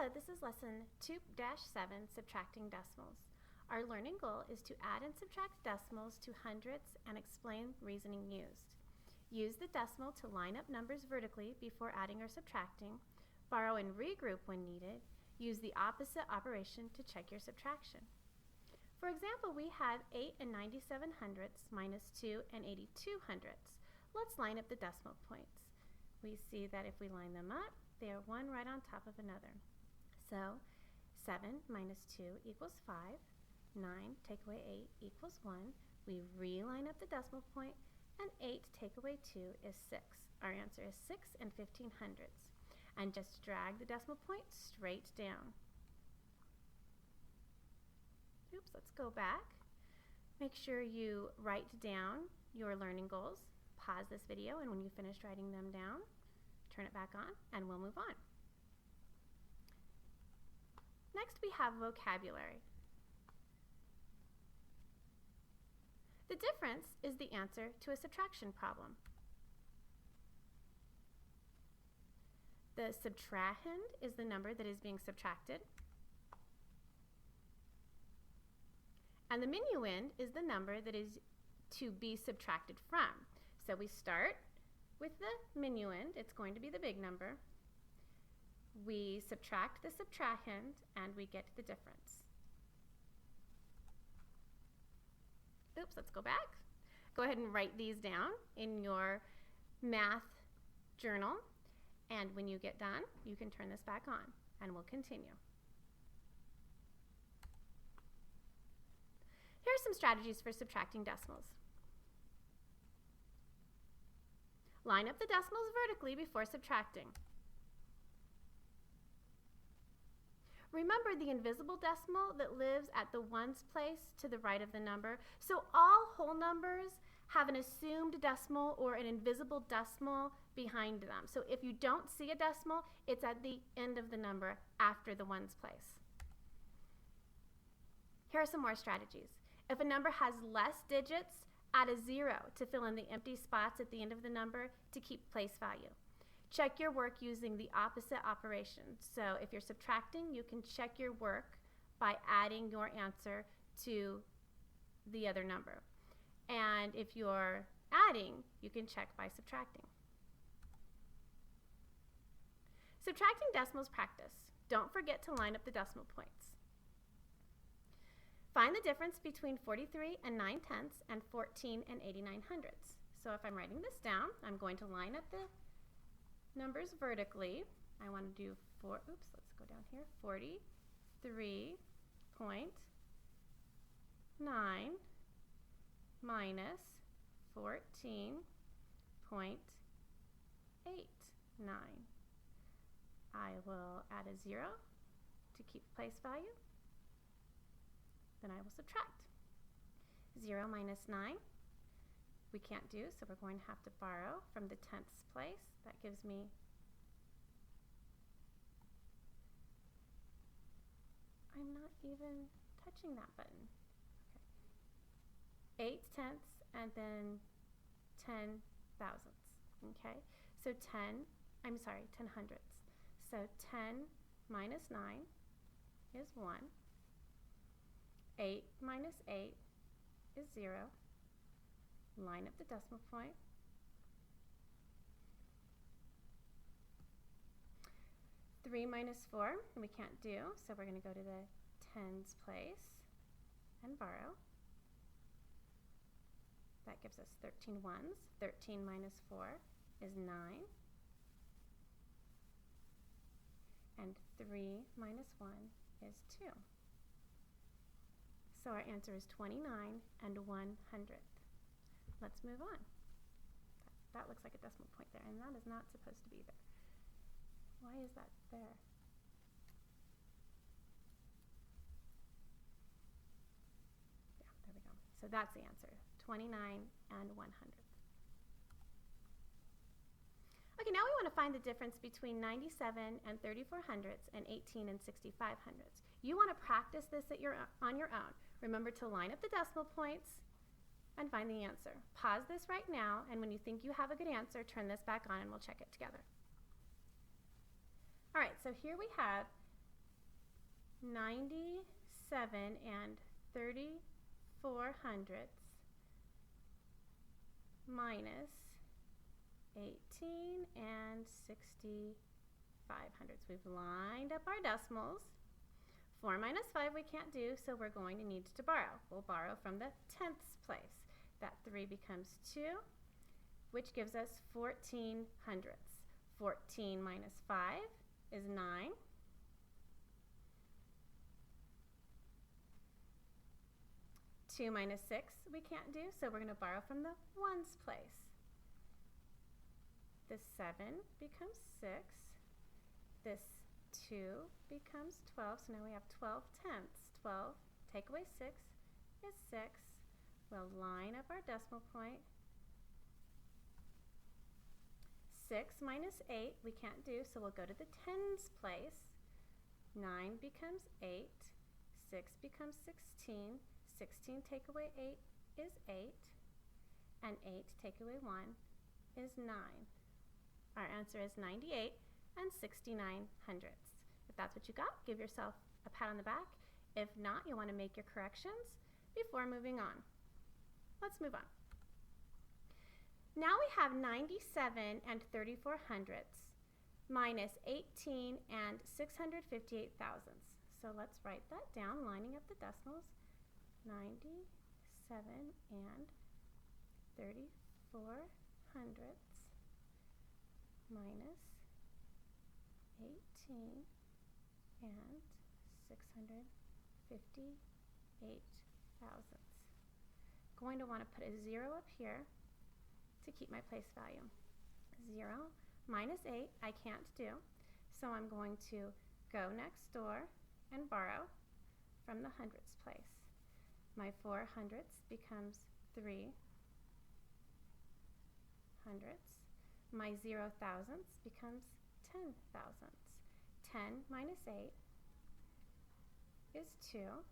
Hello, this is lesson 2-7, subtracting decimals. Our learning goal is to add and subtract decimals to hundredths and explain reasoning used. Use the decimal to line up numbers vertically before adding or subtracting. Borrow and regroup when needed. Use the opposite operation to check your subtraction. For example, we have 8 and 97 hundredths minus 2 and 82 hundredths. Let's line up the decimal points. We see that if we line them up, they are one right on top of another. So 7 minus 2 equals 5. 9 take away 8 equals 1. We reline up the decimal point, and 8 take away 2 is 6. Our answer is 6 and 15 hundredths. And just drag the decimal point straight down. Oops, let's go back. Make sure you write down your learning goals. Pause this video, and when you finish writing them down, turn it back on, and we'll move on. Next, we have vocabulary. The difference is the answer to a subtraction problem. The subtrahend is the number that is being subtracted. And the minuend is the number that is to be subtracted from. So we start with the minuend. It's going to be the big number. We subtract the subtrahend, and we get the difference. Oops, let's go back. Go ahead and write these down in your math journal. And when you get done, you can turn this back on, and we'll continue. Here are some strategies for subtracting decimals. Line up the decimals vertically before subtracting. Remember the invisible decimal that lives at the ones place to the right of the number. So all whole numbers have an assumed decimal or an invisible decimal behind them. So if you don't see a decimal, it's at the end of the number after the ones place. Here are some more strategies. If a number has less digits, add a 0 to fill in the empty spots at the end of the number to keep place value. Check your work using the opposite operation. So if you're subtracting, you can check your work by adding your answer to the other number. And if you're adding, you can check by subtracting. Subtracting decimals practice. Don't forget to line up the decimal points. Find the difference between 43 and 9 tenths and 14 and 89 hundredths. So if I'm writing this down, I'm going to line up the numbers vertically. I want to do let's go down here, 43.9 minus 14.89. I will add a 0 to keep place value. Then I will subtract. 0 minus 9 we can't do, so we're going to have to borrow from the tenths place. That gives me I'm not even touching that button. Okay. 8 tenths and then 10 thousandths. Okay, so 10 hundredths. So 10 minus 9 is 1. 8 minus 8 is 0. Line up the decimal point. 3 minus 4 we can't do, so we're going to go to the tens place and borrow. That gives us 13 ones. 13 minus 4 is 9. And 3 minus 1 is 2. So our answer is 29 and 1/100th. Let's move on. That looks like a decimal point there, and that is not supposed to be there. Why is that there? Yeah, there we go. So that's the answer, 29 and 1/100th. Okay, now we want to find the difference between 97 and 34 hundredths and 18 and 65 hundredths. You want to practice this on your own. Remember to line up the decimal points and find the answer. Pause this right now, and when you think you have a good answer, turn this back on and we'll check it together. All right, so here we have 97 and 34 hundredths minus 18 and 65 hundredths. We've lined up our decimals. 4 minus 5 we can't do, so we're going to need to borrow. We'll borrow from the tenths place. That 3 becomes 2, which gives us 14 hundredths. 14 minus 5 is 9. 2 minus 6 we can't do, so we're going to borrow from the ones place. This 7 becomes 6. This 2 becomes 12, so now we have 12 tenths. 12 take away 6 is 6. We'll line up our decimal point. 6 minus 8 we can't do, so we'll go to the tens place. 9 becomes 8. 6 becomes 16. 16 take away 8 is 8. And 8 take away 1 is 9. Our answer is 98 and 69 hundredths. If that's what you got, give yourself a pat on the back. If not, you'll want to make your corrections before moving on. Let's move on. Now we have 97 and 34 hundredths minus 18 and 658 thousandths. So let's write that down, lining up the decimals. 97 and 34 hundredths minus 18 and 658 thousandths. Going to want to put a 0 up here to keep my place value. 0 minus 8 I can't do, so I'm going to go next door and borrow from the hundredths place. My 4 hundredths becomes 3 hundredths. My 0 thousandths becomes 10 thousandths. 10 minus 8 is 2.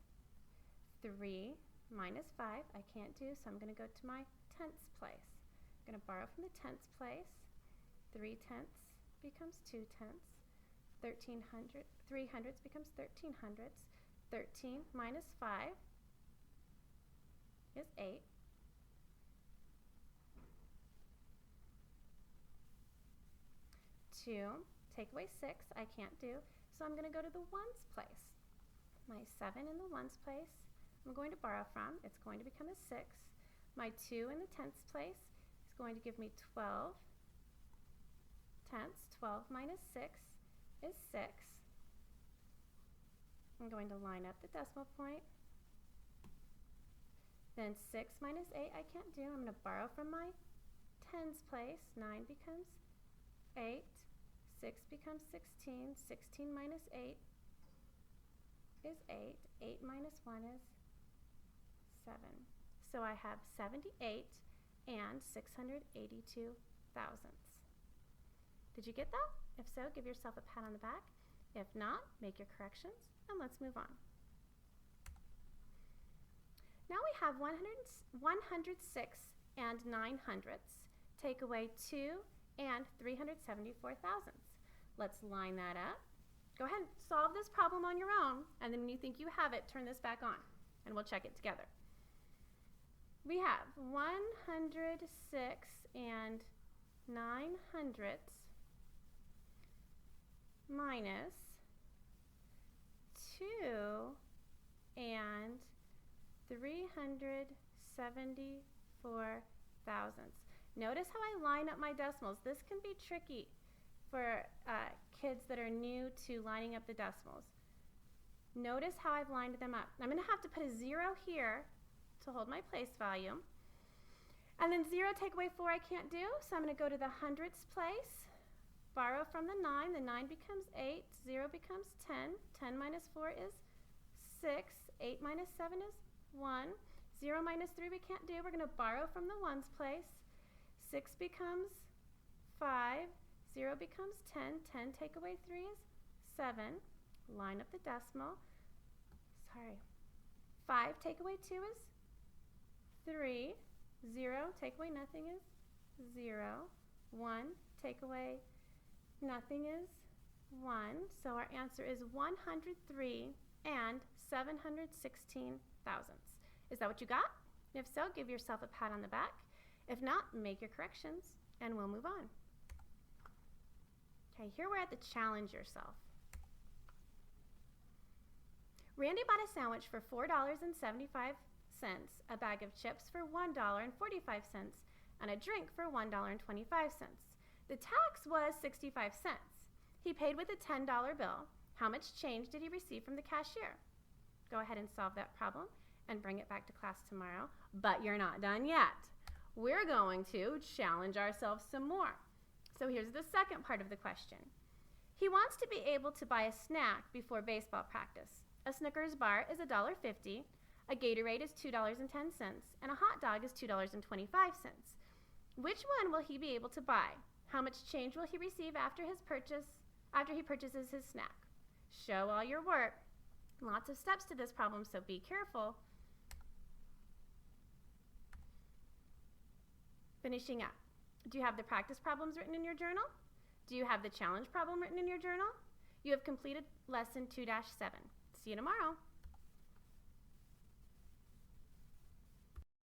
3 minus 5 I can't do, so I'm going to go to my tenths place. I'm going to borrow from the tenths place. 3 tenths becomes 2 tenths. 3 hundredths becomes 13 hundredths. 13 minus 5 is 8. 2 take away 6 I can't do, so I'm going to go to the ones place. My 7 in the ones place I'm going to borrow from. It's going to become a 6. My 2 in the tenths place is going to give me 12 tenths. 12 minus 6 is 6. I'm going to line up the decimal point. Then 6 minus 8 I can't do. I'm going to borrow from my tens place. 9 becomes 8. 6 becomes 16. 16 minus 8 is 8. 8 minus 1 is 7. So I have 78 and 682 thousandths. Did you get that? If so, give yourself a pat on the back. If not, make your corrections and let's move on. Now we have 106 and 9 hundredths. Take away 2 and 374 thousandths. Let's line that up. Go ahead and solve this problem on your own, and then when you think you have it, turn this back on, and we'll check it together. We have 106 and 9 hundredths minus 2 and 374 thousandths. Notice how I line up my decimals. This can be tricky for kids that are new to lining up the decimals. Notice how I've lined them up. I'm going to have to put a 0 here to hold my place value. And then 0 take away 4 I can't do, so I'm going to go to the hundredths place, borrow from the 9. The 9 becomes 8. 0 becomes 10. 10 minus 4 is 6. 8 minus 7 is 1. 0 minus 3 we can't do. We're going to borrow from the ones place. 6 becomes 5. 0 becomes 10. 10 take away 3 is 7. Line up the decimal. 5 take away 2 is 3. 0 take away nothing is 0. 1 take away nothing is 1. So our answer is 103 and 716 thousandths. Is that what you got? If so, give yourself a pat on the back. If not, make your corrections and we'll move on. Okay, here we're at the challenge yourself. Randy bought a sandwich for $4.75, a bag of chips for $1.45, and a drink for $1.25. The tax was 65 cents. He paid with a $10 bill. How much change did he receive from the cashier? Go ahead and solve that problem and bring it back to class tomorrow. But you're not done yet. We're going to challenge ourselves some more. So here's the second part of the question. He wants to be able to buy a snack before baseball practice. A Snickers bar is $1.50, a Gatorade is $2.10, and a hot dog is $2.25. Which one will he be able to buy? How much change will he receive after he purchases his snack? Show all your work. Lots of steps to this problem, so be careful. Finishing up. Do you have the practice problems written in your journal? Do you have the challenge problem written in your journal? You have completed lesson 2-7. See you tomorrow.